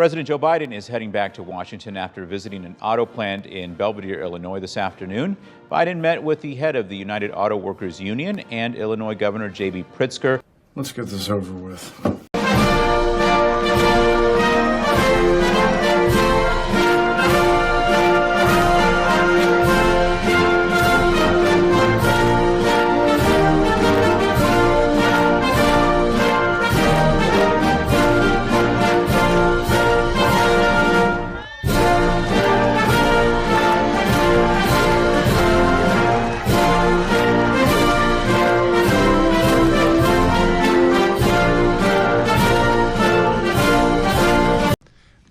President Joe Biden is heading back to Washington after visiting an auto plant in Belvidere, Illinois this afternoon. Biden met with the head of the United Auto Workers Union and Illinois Governor J.B. Pritzker. Let's get this over with.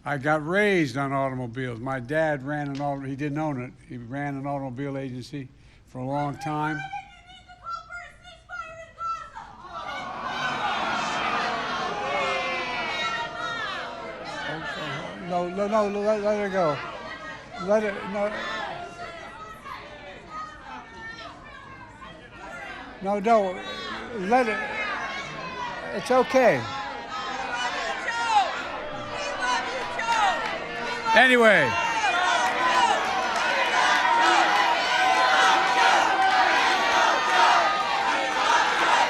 I got raised on automobiles. My dad ran an auto, he didn't own it. He ran an automobile agency for a long time. Okay. No, let it go. Let it, no. No, let it, it's okay. Anyway,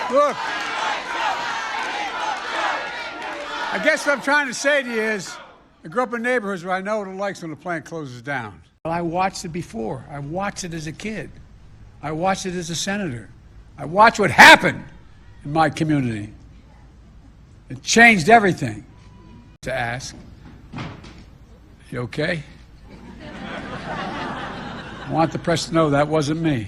look, I guess what I'm trying to say to you is, I grew up in neighborhoods where I know what it likes when the plant closes down. I watched it before. I watched it as a kid. I watched it as a senator. I watched what happened in my community. It changed everything. To ask, you okay? I want the press to know that wasn't me.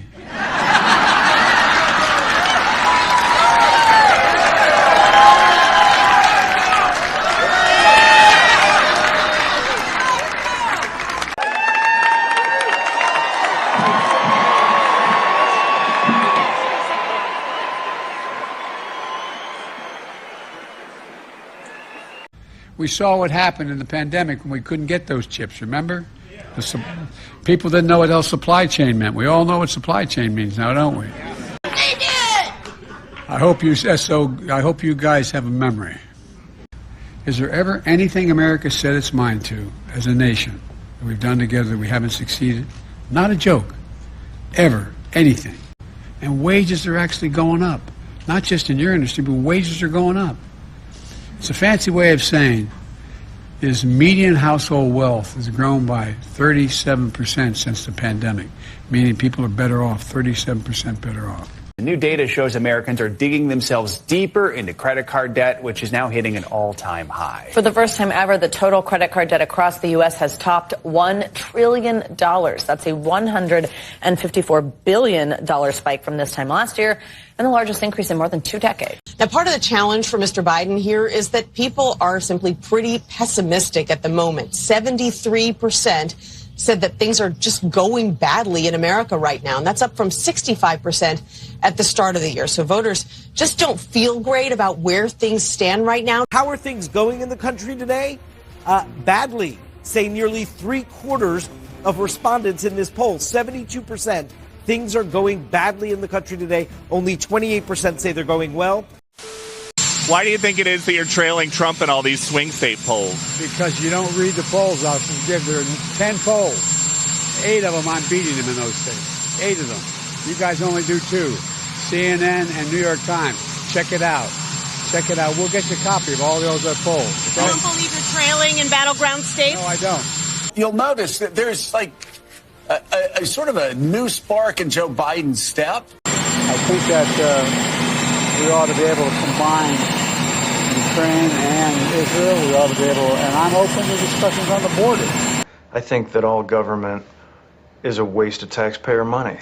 We saw what happened in the pandemic when we couldn't get those chips, remember? People didn't know what else supply chain meant. We all know what supply chain means now, don't we? They did! I hope you guys have a memory. Is there ever anything America set its mind to as a nation that we've done together that we haven't succeeded? Not a joke. Ever. Anything. And wages are actually going up. Not just in your industry, but wages are going up. It's a fancy way of saying is median household wealth has grown by 37% since the pandemic, meaning people are better off, 37% better off. The new data shows Americans are digging themselves deeper into credit card debt, which is now hitting an all-time high. For the first time ever, the total credit card debt across the U.S. has topped $1 trillion. That's a $154 billion spike from this time last year, and the largest increase in more than 2 decades. Now, part of the challenge for Mr. Biden here is that people are simply pretty pessimistic at the moment. 73% said that things are just going badly in America right now, and that's up from 65% at the start of the year. So voters just don't feel great about where things stand right now. How are things going in the country today? Badly, say nearly 3/4 of respondents in this poll, 72%. Things are going badly in the country today. Only 28% say they're going well. Why do you think it is that you're trailing Trump in all these swing state polls? Because you don't read the polls out. There are 10 polls. 8 of them I'm beating him in those states. 8 of them. You guys only do 2. CNN and New York Times. Check it out. Check it out. We'll get you a copy of all those polls. Okay? You don't believe you're trailing in battleground states? No, I don't. You'll notice that there's like a sort of a new spark in Joe Biden's step. I think that we ought to be able to combine Ukraine and Israel. We ought to be able, and I'm open to discussions on the border. I think that all government is a waste of taxpayer money.